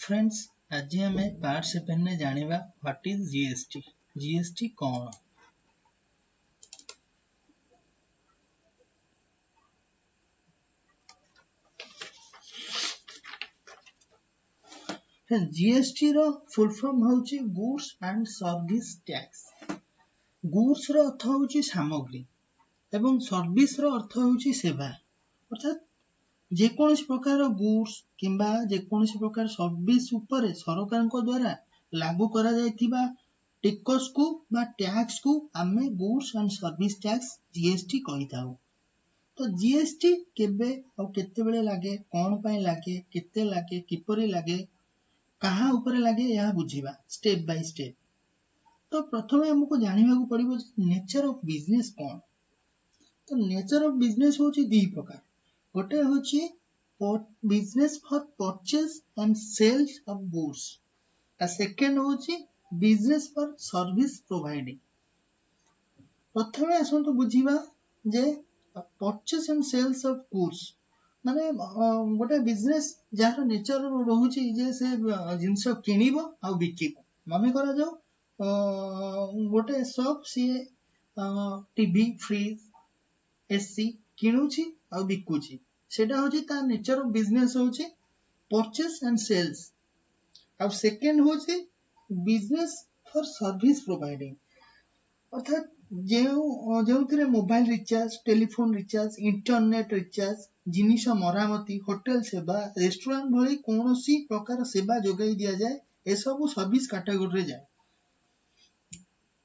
Friends आज आम part 7 में जानिबा व्हाट इज जीएसटी। जीएसटी कौन? जीएसटी रो फुल फॉर्म होची goods and service tax. Goods रो अर्थ होची सामग्री एवं सर्विस रो अर्थ होची सेवा। अर्थात जेकोसी प्रकार गुड्स किंबा जेकोसी प्रकार सर्विस उपरे सरकार को द्वारा लागू करा जायतिबा टिकस को बा टैक्स को आमे goods and service tax GST कहि थाउ। तो जीएसटी केबे और केते बेले लागे, कोन पय लागे, केते लागे, किपरि लागे, कहा ऊपर लागे या बुझीबा स्टेप बाय स्टेप। तो प्रथमे हमको जानिबा को पड़िबो नेचर ऑफ बिजनेस कोन। तो नेचर ऑफ बिजनेस होची दी प्रकार। गोटे होची business for purchase and sales of goods. आ सेकंड होची बिजनेस फॉर सर्विस प्रोवाइडिंग। प्रथमे असंतो बुझीबा जे purchase and sales of goods माने गोटे बिजनेस जार नेचर रोहुची जे से जिंस किनिबो आ बिकिबो। माने करा जाओ गोटे शॉप सी टीवी फ्रिज एसी किणुची आ बिकुची, सेटा होची ता नेचर ऑफ बिजनेस होची परचेज एंड सेल्स। आ सेकंड होची बिजनेस फॉर सर्विस प्रोवाइडिंग। अर्थात जो mobile recharge, telephone recharge, internet recharge, जिनिस मरामती, होटेल सेवा, रेस्टोरेंट भली कोनोसी प्रकार सेवा जोगाई दिया जाए ए सब सर्विस कैटेगरी रे जाए।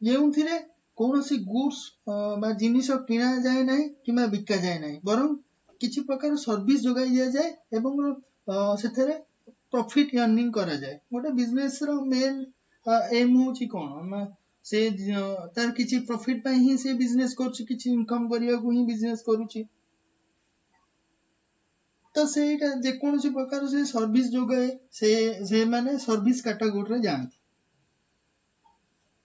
जेउथिरे कोनोसी गुड्स बा जिनिस किना जाए नाही किमा बिका जाए नाही, बरं किछि प्रकार सर्विस जोगाई दिया जाए एवं सेथरे प्रॉफिट अर्निंग करा जाए। गोटे बिजनेस रो मेन एम होची कोन से तार किछि प्रॉफिट पय ही से बिजनेस करछि, किछि इनकम करिया को ही बिजनेस करूछि। तो सेटा जे कोनोसी प्रकार से सर्विस जोगाए से माने सर्विस कैटेगरी रे जानथि।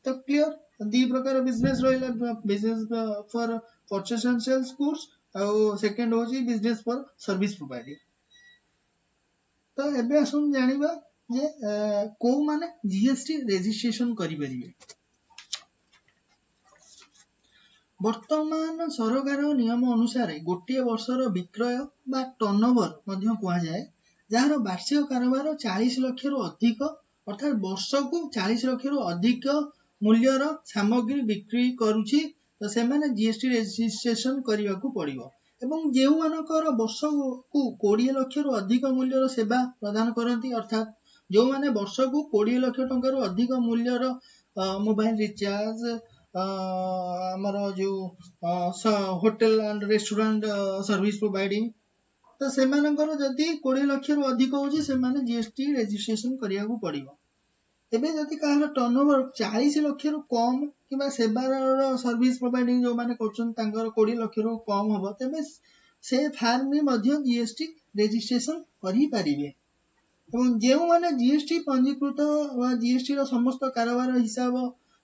तो क्लियर दी प्रकार बिजनेस रहिला business for purchase and sales goods और सेकंड होची बिजनेस फॉर सर्विस प्रोवाइडिंग। तो एबे असुन जानिबा जे को माने जीएसटी रजिस्ट्रेशन करि परिबे। वर्तमान सरकार नियम अनुसार गोटे वर्षर विक्रय बा टर्नओवर मध्य कुआ जाए, जार वार्षिक कारोबार 40 लाख रु अधिक अर्थात वर्ष को 40 लाख रु अधिक मूल्यर सामग्री बिक्री करूची, तो से माने जीएसटी रजिस्ट्रेशन करिवा को पड़िबो। एवं जेउ मानकर वर्ष को 20 लाख रु अधिक मूल्यर सेवा प्रदान करंती, अर्थात जो माने वर्ष को 20 लाख टंका रु अधिक मूल्यर मोबाइल रिचार्ज हमारा जो hotel and restaurant service providing, तो से मानकर जदी 20 लाख रु अधिक होची से माने जीएसटी रजिस्ट्रेशन करिया को पड़िबो। एबे जदी काहर टर्नओवर 40 लाख रु कम किबा सेवार सर्विस प्रोवाइडिंग जो माने करछन तांकर 20 लाख रु कम होबो, तबे से फार्म में मध्य जीएसटी रजिस्ट्रेशन करि परिबे। एवं जेउ माने जीएसटी पंजीकृत वा जीएसटी रो समस्त कारोबार हिसाब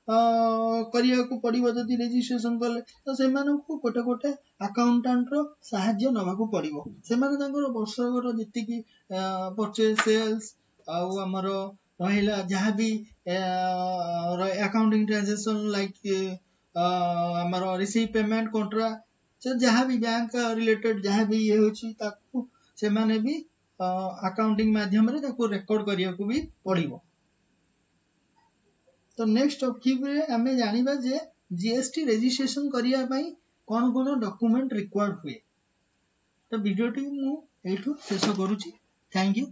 करिया को पड़िबो जदी रजिस्ट्रेशन करले, तो से माने को कोटे कोटे अकाउंटेंट रो सहाय्य नबा को पड़िबो। से माने तांकर वर्षकर जति की परचेज सेल्स आ हमरो रहिला जहां भी अकाउंटिंग ट्रांजैक्शन लाइक हमरो रिसीव पेमेंट कॉन्ट्रा से जहां भी बैंक रिलेटेड जहां भी ये होची ताकू से माने भी अकाउंटिंग माध्यम रे ताकू रिकॉर्ड करिया को भी पड़िबो। तो नेक्स्ट टॉपिक रे हमें जानिबा जे जीएसटी रजिस्ट्रेशन करिया पई कोन कोन डॉक्यूमेंट रिक्वायर्ड हुए। तो वीडियो टी मु एठू शेष करूची। Thank you.